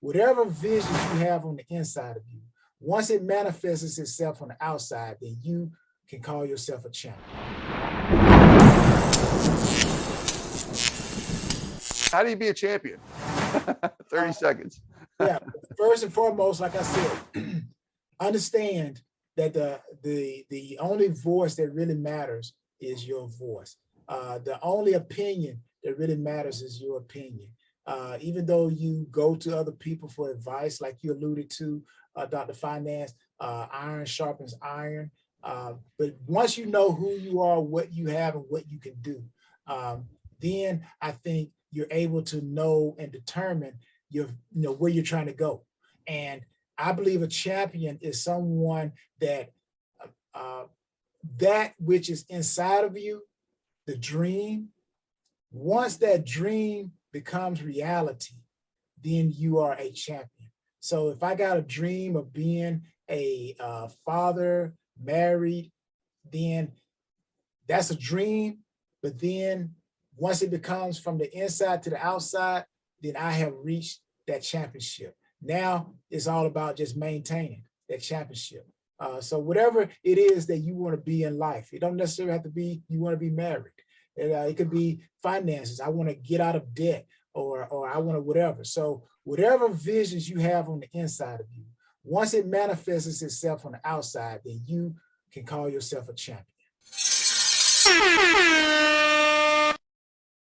whatever vision you have on the inside of you, once it manifests itself on the outside, then you can call yourself a champion. How do you be a champion? 30 seconds. Yeah, first and foremost, like I said, understand that the only voice that really matters is your voice. The only opinion that really matters is your opinion. Even though you go to other people for advice, like you alluded to, Dr. Finance, iron sharpens iron. But once you know who you are, what you have, and what you can do, then I think you're able to know and determine where you're trying to go. And I believe a champion is someone that that which is inside of you, the dream, once that dream becomes reality, then you are a champion. So if I got a dream of being a father, married, then that's a dream. But then once it becomes from the inside to the outside, then I have reached that championship. Now it's all about just maintaining that championship. So whatever it is that you want to be in life, it don't necessarily have to be you want to be married. It could be finances. I want to get out of debt, or I want to whatever. So whatever visions you have on the inside of you, once it manifests itself on the outside, then you can call yourself a champion.